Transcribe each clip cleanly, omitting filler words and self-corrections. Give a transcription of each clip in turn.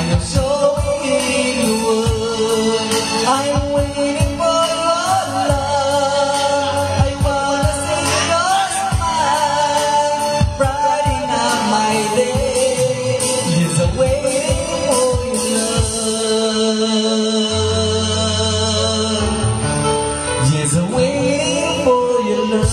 am showing you what I'm waiting for your love. I wanna see your smile, brighten up my day. Yes, I'm waiting for your love. Yes, I'm waiting for your love.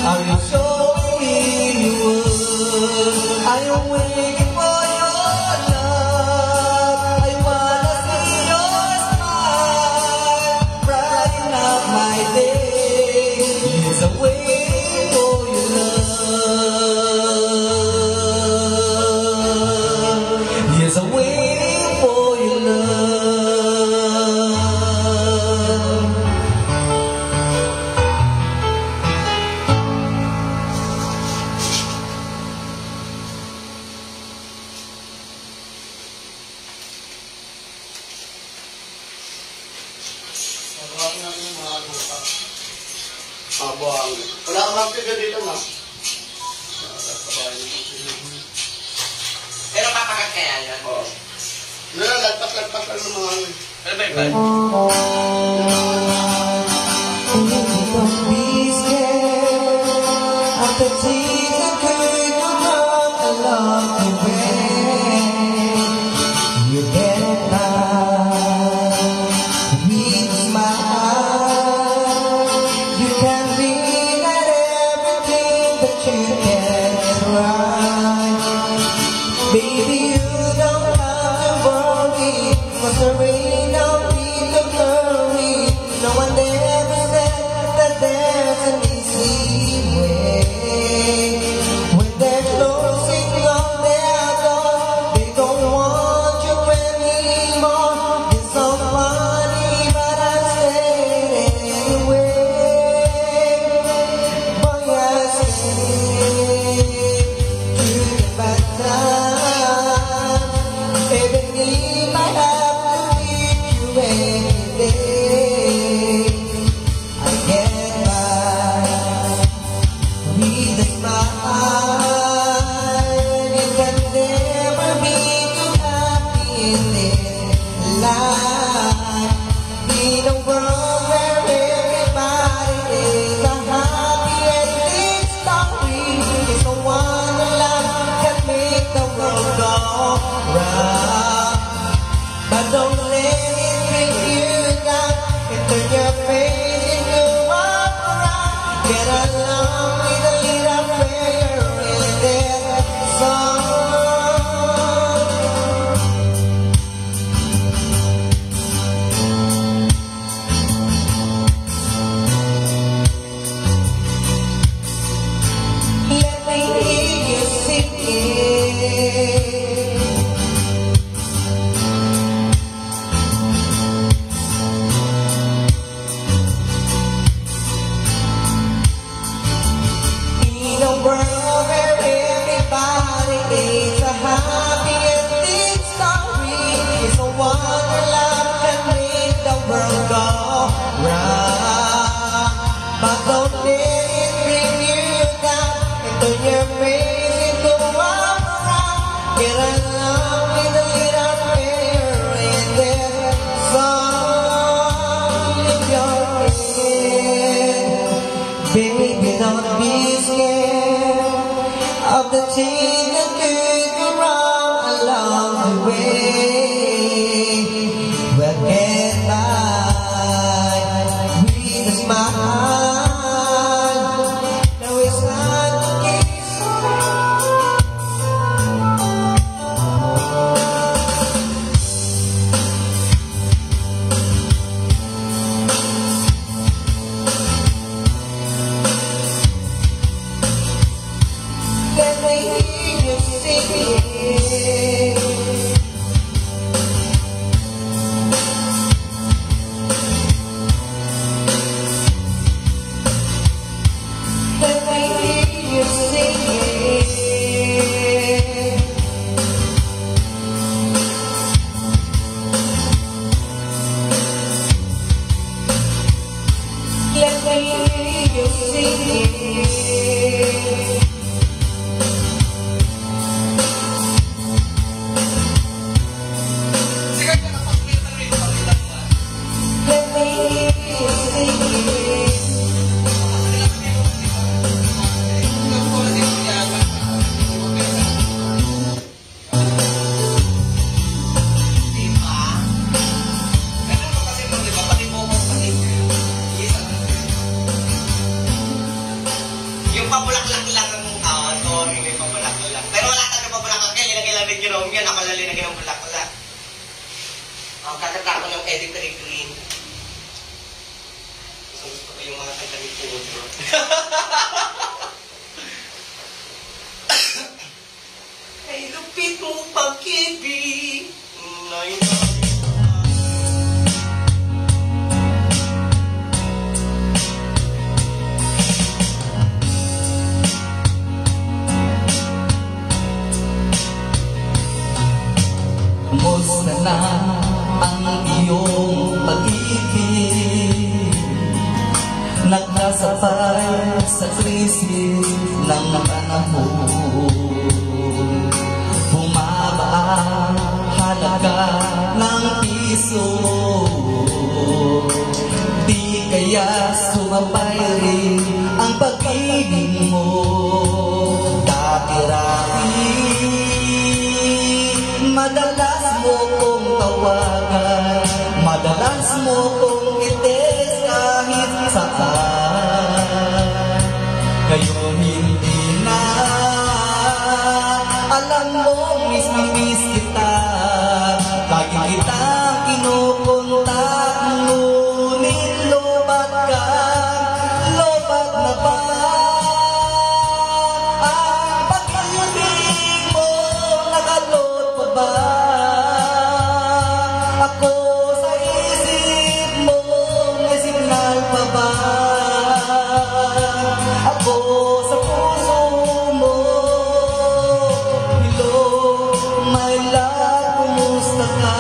Are you showing you what I am waiting for your love? I wanna see your smile, brighten up my day. Yes, I'm waiting for your love. Yes, I'm waiting for your love. Abang. Wala kang magtiga dito, ma. Pero papakat kaya yan? Oo. Lagpas-lagpas lang ng mga ano. Ano ba yun? Don't be scared of the things that could go wrong along the way. You get by with a smile. You can be at everything that you get right. Baby, you don't have to worry, 'cause there ain't no need to hurry. No one ever said that there's an easy way. When they're closing on their doors, they don't want you anymore. It's so funny, but I say it anyway. Boy, I say to the bad time, even if I have to leave you every day, I get by with a smile. You can never be too happy in this life. In a world where everybody is a happy ending story, it's the one life can make the world go round. But don't let it bring you down and turn your face into a frown. Get along with a little prayer in this song. Let me hear you singing. In a world where everybody is a happy ending story, it's a wonder love can make the world go round. But don't let it bring you down and turn your face into a frown. Get along with a little prayer in this song. Lift your head, baby, don't be scared of the things that could go wrong along the way. We'll get by with a smile. No, it's not the case. Ang kakanta ko ng Eddie Green. Gusto ko yung mga kanta ni Pudo. Ay, lupit mo pag-ibig. Kumusta na ang iyong pag-ibig? Nagkasabay sa krisis ng panahon. Bumaba ang halaga ng piso. Di kaya sumabay rin ang pag-ibig mo. Dati-rati madalas mo kong tawagan, madalas mo kong ites kahit saan. Ngayon hindi na, alam mo miss na miss kita. Lagi kitang kinukontak, ngunit lobat ka, lobat na ba? Ang pag-ibig mo nakalot pa ba? Ako sa isip mo, may signal pa ba? Ako sa puso mo, hello, my love, kumusta ka?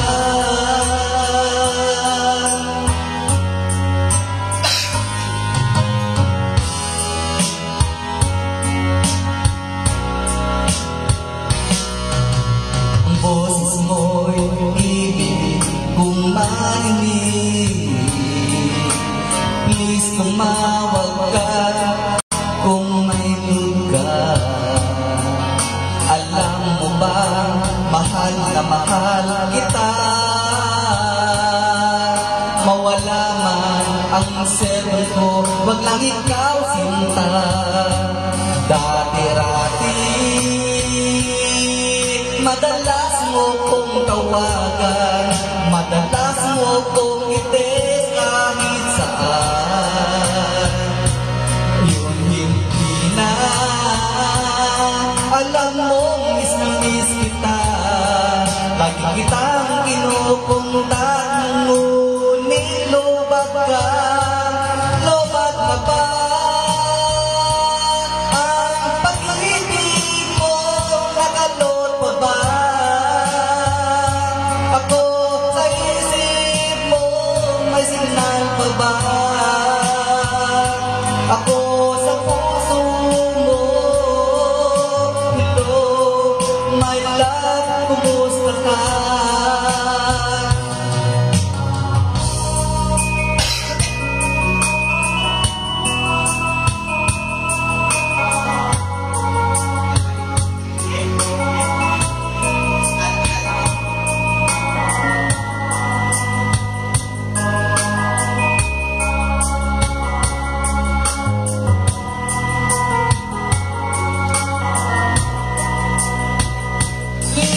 Ang boses mo'y ibig kong marinig. Please tumawag ka kung may lugar. Alam mo ba, mahal na mahal kita. Mawala man ang cellphone ko, wag lang ikaw sinta. Dati-rati madalas mo kong tawagan, madalas mo kong ites kahit saan. Yun hindi na, alam mo miss na miss kita. Lagi kitang kinukontak, ngunit lobat ka, lobat na ba? Ang pag-ibig mo nakalot pa ba? Ako sa isip mo, may signal pa ba? Ako sa puso mo, hello, my love, kumusta ka?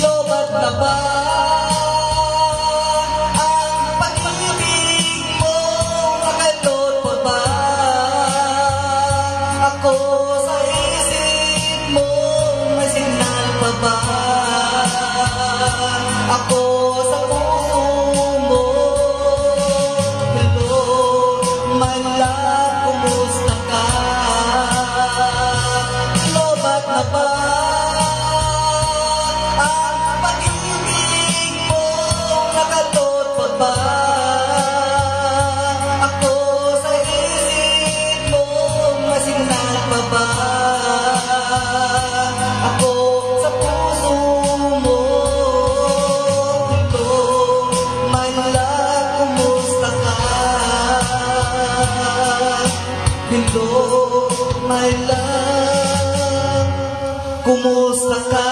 Lobat na ba ang pag-ibig mo? Nakalot pa ba? Ako sa isip mo, may signal pa ba? Ako sa puso mo, hello, my love, kumusta ka? Lobat na ba? Ang pag-ibig mo nakalot pa ba? Ako sa isip mo, may signal pa ba? Ako sa puso mo, hello, my love, kumusta ka? Hello, my love, kumusta ka?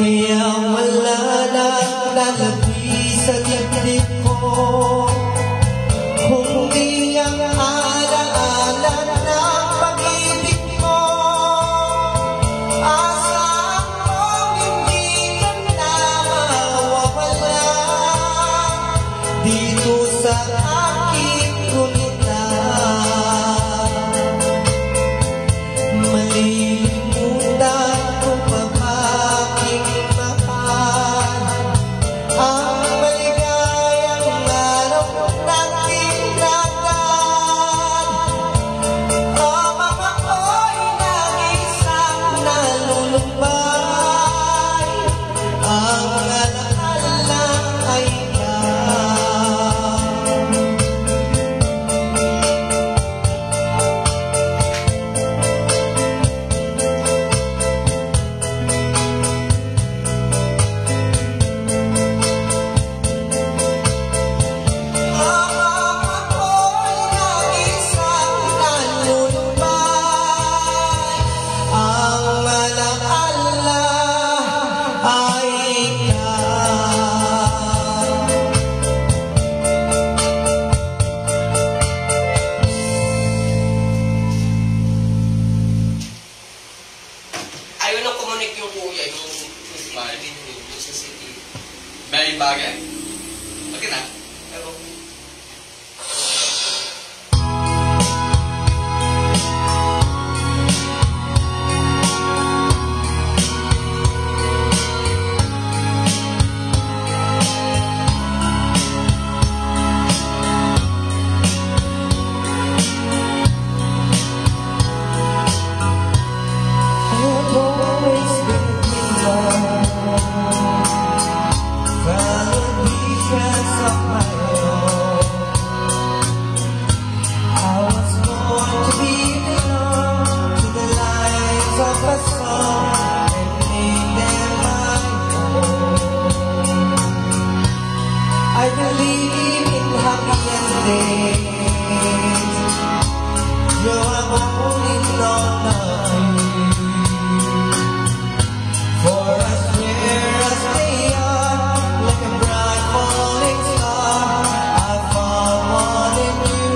Kaya wala nang lalabis sa dibdib ko, kundi ang alaala ng pag-ibig mo. Asahan mo hindi ka na mawawala dito sa aking gunita. Malilimutan ko pa ba aking mahal ang maligayang araw nating nagaan? Ang mga ko'y nag-isang nalulumbay, ang alaala ay ikaw. Ayaw nang kumunik yung kuya, yung sa city. May bagay. Okay na. Pero, I've always been in love, found a weekends of my own. I was born to be belong to the lines of a song and make them my own. I believe in happy endings, though I'm holding on to you. For as rare as they are, like a bright falling star, I found one in you.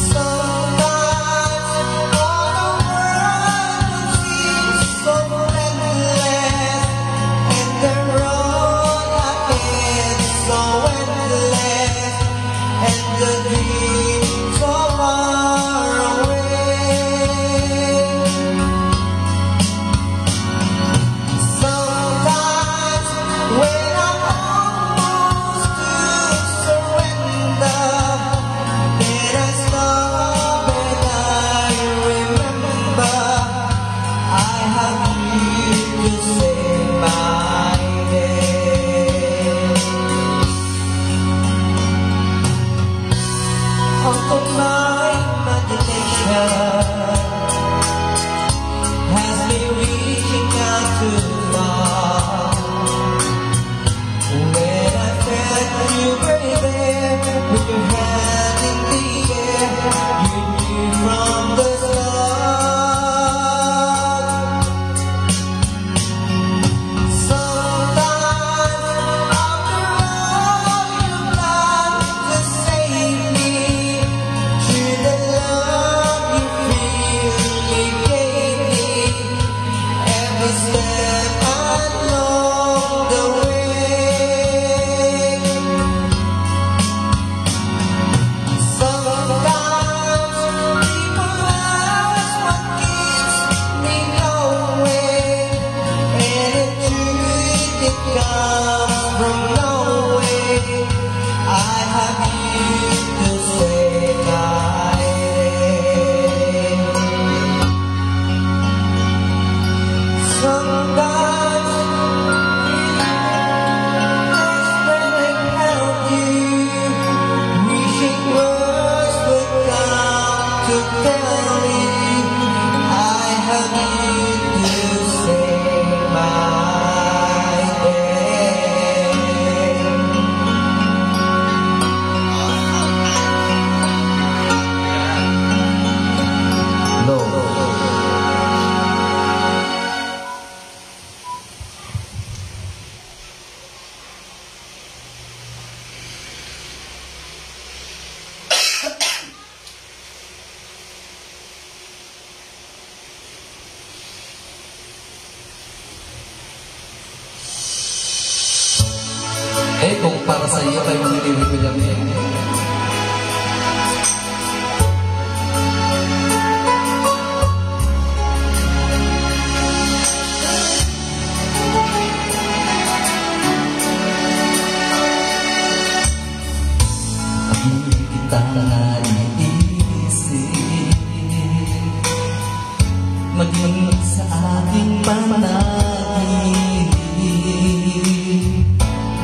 Sometimes all the world seems so endless, and the road ahead so endless, and the dream so far away. Sometimes when I'm almost to surrender, then I stop and I remember I have you to save my day. Although my imagination has been reaching out too far, when I felt you were there with your hand in the air, you knew from the start. Sometimes after all you've done to save me, through the love you freely gave me, every step along the way. Sometimes people ask what keeps me going, and in truth it comes from nowhere. I have you to save my day. Sometimes when I held you, wishing words would come to tell me I have you to save my day. No. kung para sa iyo kay Maniliwi Villamil. Kita na iisip maging sa aking panaginip,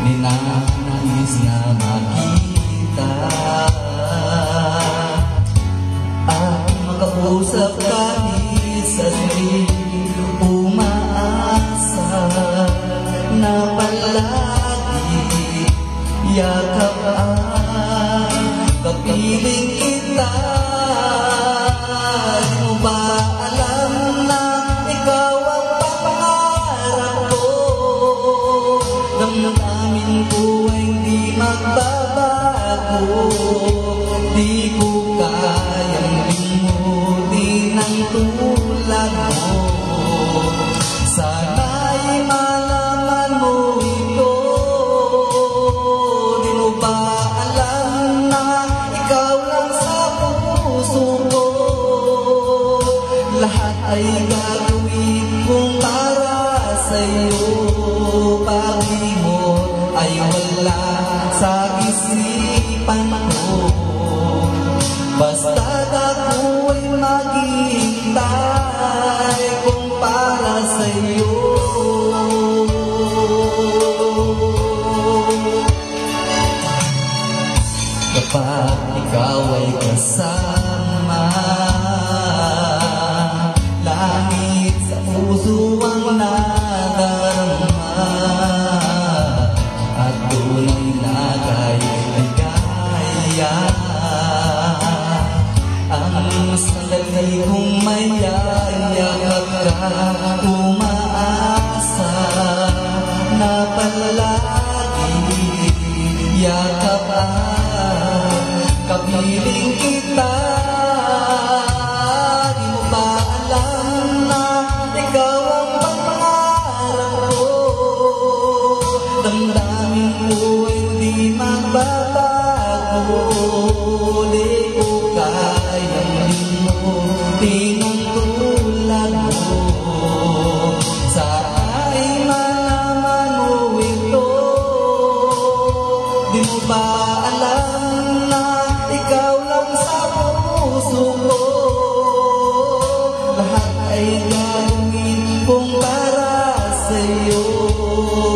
ninanais na makita at makausap kahit sa umaasa na palagi yakap kapiling kita. Di mo ba alam na ikaw ang pangarap ko? Damdamin ko ay hindi magbabago. Di ko kayang limutin ang tulad mo. Sana'y malaman mo ito. Di mo ba alam na ikaw lang sa puso ko? Lahat ay gagawin kong para sa'yo. Pag-ibig mo ay wala sa isipan ko. Basta't ako ay maghihintay kung para sa'yo. Kapag ikaw ay kasama, langit sa puso ang nadarama, at tunay na kaya ang sandali kong mayayakap ka, umaasa na palagi yakap kapiling kita. Di mo ba alam na ikaw ang pangarap ko? Damdamin ko hindi magbabago. Di ko kayang limutin ang tulad mo. Sana'y malaman mo ito. Di mo ba alam na ikaw lang sa puso ko? Lahat ay gagawin kong para sa'yo.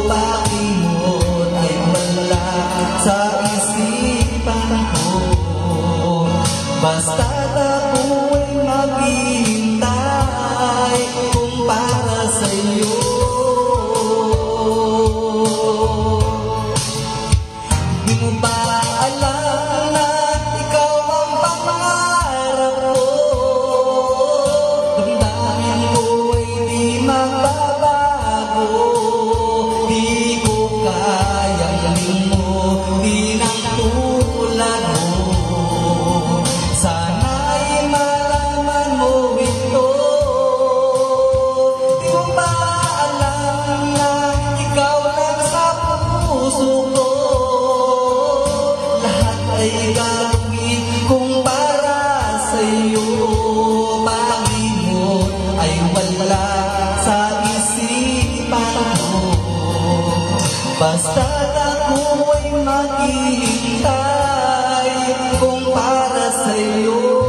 Pag-ibig mo ay wala sa isipan ko. Basta't ako ay maghihintay kung para sa'yo. Di mo ba alam na ikaw ang pangarap ko? Damdamin ko ay di magbabago. Di ko kayang limutin ang tulad mo. Sana'y malaman mo ito. Di mo ba alam na ikaw lang sa puso ko? Lahat ay gagawin kong para sa'yo. Pag-ibig mo ay wala sa isipan ko. Basta't ako ay maghihintay kung para sa'yo.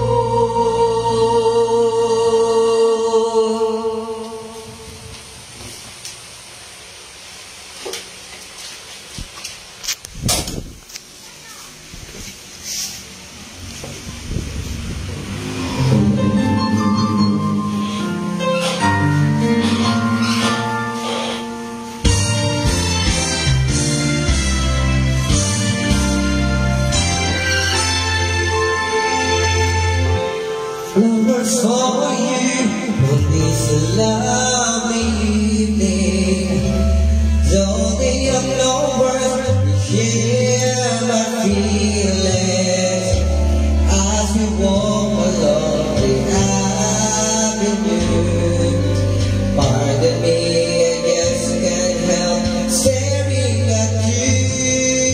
Flowers for you on this lovely evening. Though they have no words, share my feelings as we walk along the avenue. Pardon me, I just can't help staring at you.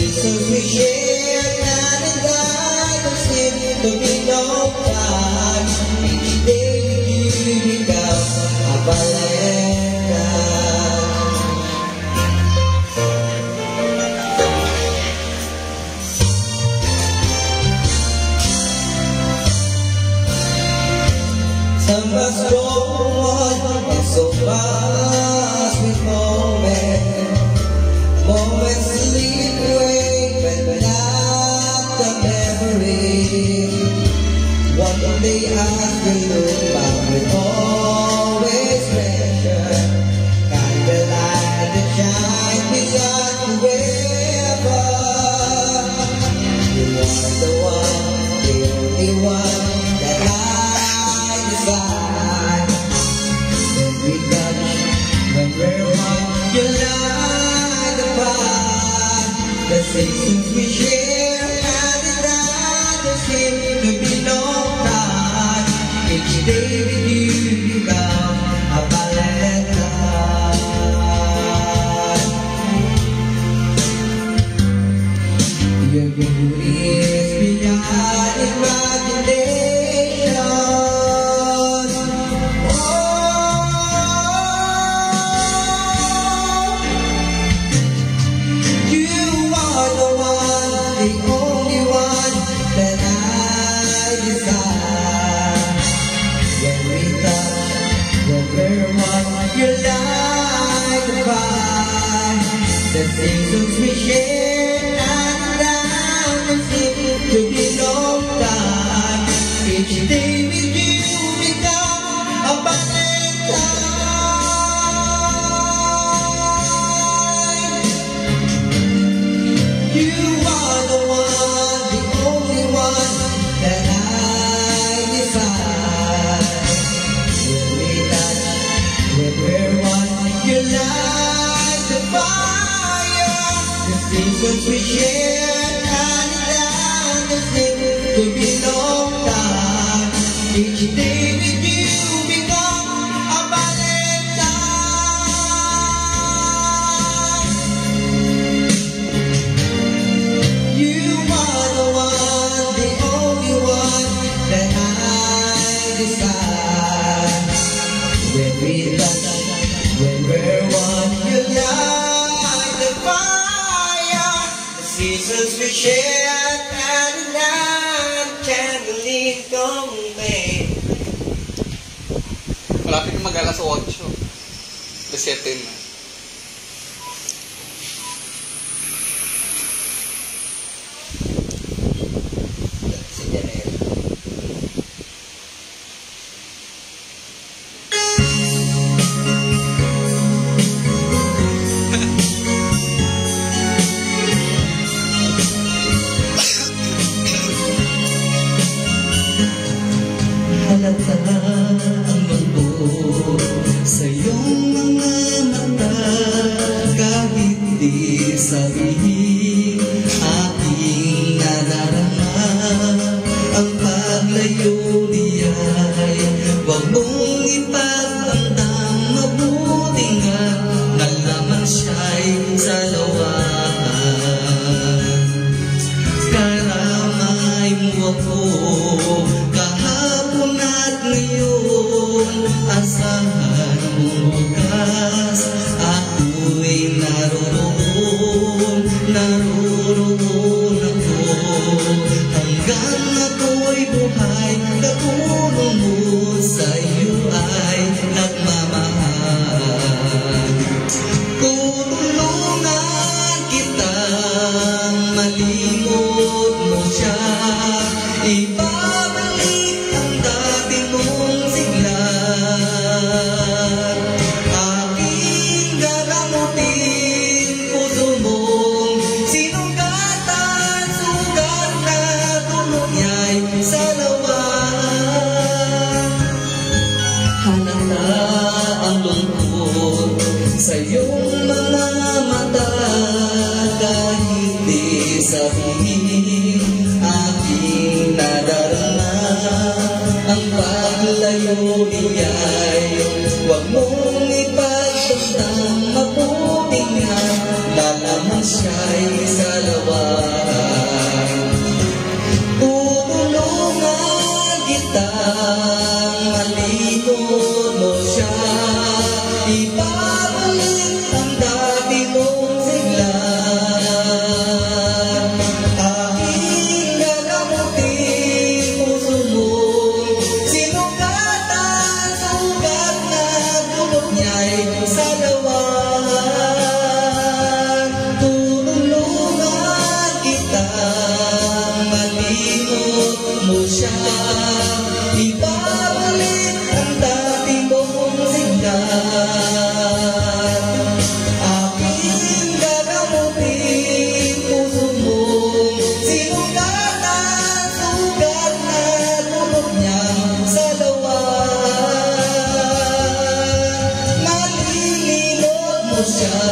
seasons we share, night and night, there seems to be no time. Each day with you becomes a Valentine. Summer's gone and so fast with moments slip away, but not the memory. One day as we look back, we always treasure candlelight that shines beyond forever. You are the one, the only one that I desire. When we touch, when we're one, you light the fire. The seasons we share, and in that there seems to be no time. Each day with you become a Valentine. Your beauty is beyond imagination. The only one that I desire. When we touch, when we're one, you light the fire. The seasons we share, and now there seems to be no time. Each day with you become a Valentine. You are the one, the only one that I desire. When we touch, when we're one, you light the fire. The seasons we share, and now there seems to be no time. Each day with you become a Valentine. You are the one, the only one that I desire. When we touch, when we're one, you light the fire. The seasons we share, and night candlelit kami. Malapit na mag-alas 8. Alas 7 na. Si Janelle. Halata ang mundo sa iyong mga mata, kahit di sabihin aking nadarama. Ang paglayo niya'y huwag mong ipagpantang, mabuti nga nalaman siya'y sa lawakan. Karamay mo ako kahapon at ngayon, asahan mong bukas ako'y naroon, naroon ako. Hanggang ako'y buhay, katulong mo sa iyo ay nagmamahal. Tutulungan kitang malimot mo siya, ibabalik ang dati mong sigla. Aking gagamutin puso mong sinugatan, sugat na dulo niya'y sa lawan. Halata ang lungkot sa iyong mga mata, kahit di sabihin aking nadarama. Ang paglayo niya'y huwag mong ipagpantang, mabuti nga lalaman siya'y sa lawa. siya